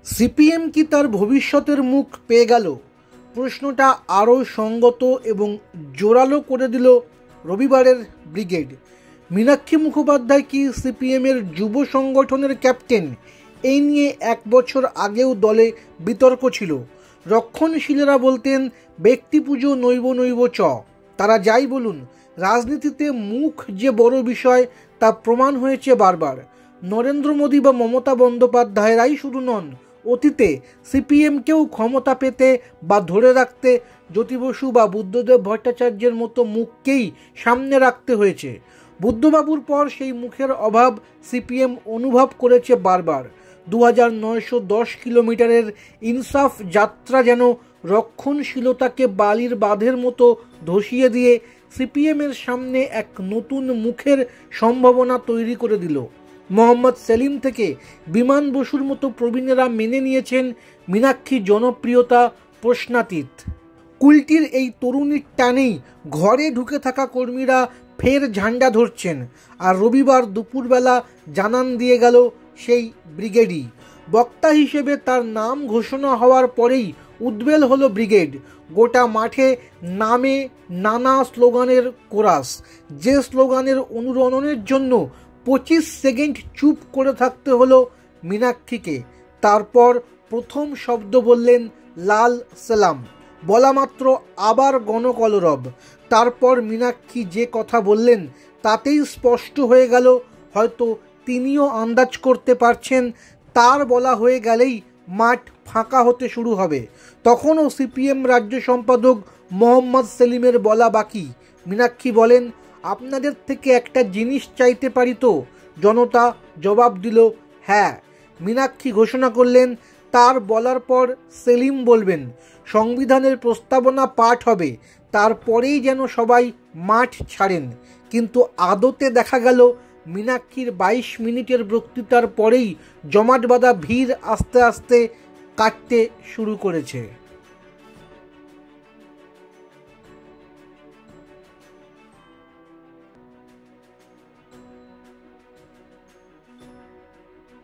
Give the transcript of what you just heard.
CPM কি তার ভবিষ্যতের মুখ পেয়ে গেল? প্রশ্নটা আরও সঙ্গত এবং জোরালো করে দিল রবিবারের ব্রিগেড। মীনাক্ষী মুখোপাধ্যায় কি সিপিএমের যুব সংগঠনের ক্যাপ্টেন? এই নিয়ে 1 বছর আগেও দলে বিতর্ক ছিল। রক্ষণশীলেরা বলতেন ব্যক্তি পুজো নৈব নৈব চ। তারা যাই বলুন, রাজনীতিতে মুখ যে বড় বিষয় তা প্রমাণ হয়েছে বারবার। নরেন্দ্র মোদী বা মমতা বন্দ্যোপাধ্যায়েরাই শুধু নন, অতীতে সিপিএমকেও ক্ষমতা পেতে বা ধরে রাখতে জ্যোতি বসু বা বুদ্ধদেব ভট্টাচার্যের মতো মুখকেই সামনে রাখতে হয়েছে। বুদ্ধবাবুর পর সেই মুখের অভাব সিপিএম অনুভব করেছে বারবার। 2910 কিলোমিটারের ইনসাফ যাত্রা যেন রক্ষণশীলতাকে বালির বাঁধের মতো ধসিয়ে দিয়ে সিপিএমের সামনে এক নতুন মুখের সম্ভাবনা তৈরি করে দিল। মোহাম্মদ সেলিম থেকে বিমান বসুর মতো প্রবীণেরা মেনে নিয়েছেন মীনাক্ষী জনপ্রিয়তা প্রশ্নাতীত। কুলটির এই তরুণীর টানেই ঘরে ঢুকে থাকা কর্মীরা ফের ঝান্ডা ধরছেন। আর রবিবার দুপুরবেলা জানান দিয়ে গেল সেই ব্রিগেডই। বক্তা হিসেবে তার নাম ঘোষণা হওয়ার পরেই উদ্বেল হলো ব্রিগেড। গোটা মাঠে নামে নানা স্লোগানের কোরাস। যে স্লোগানের অনুরণনের জন্য 25 সেকেন্ড চুপ করে থাকতে হলো মীনাক্ষীকে। তারপর প্রথম শব্দ বললেন লাল সালাম। বলা মাত্র আবার গণকলরব। তারপর মীনাক্ষী যে কথা বললেন তাতেই স্পষ্ট হয়ে গেল, হয়তো তিনিও আন্দাজ করতে পারছেন তার বলা হয়ে গেলেই মাঠ ফাঁকা হতে শুরু হবে। তখনও সিপিএম রাজ্য সম্পাদক মোহাম্মদ সেলিমের বলা বাকি। মীনাক্ষী বলেন, আপনাদের থেকে একটা জিনিস চাইতে পারি তো? জনতা জবাব দিল হ্যাঁ। মীনাক্ষী ঘোষণা করলেন তার বলার পর সেলিম বলবেন। সংবিধানের প্রস্তাবনা পাঠ হবে, তারপরেই যেন সবাই মাঠ ছাড়েন। কিন্তু আদতে দেখা গেল মীনাক্ষীর 22 মিনিটের বক্তৃতার পরেই জমাট বাঁধা ভিড় আস্তে আস্তে কাটতে শুরু করেছে।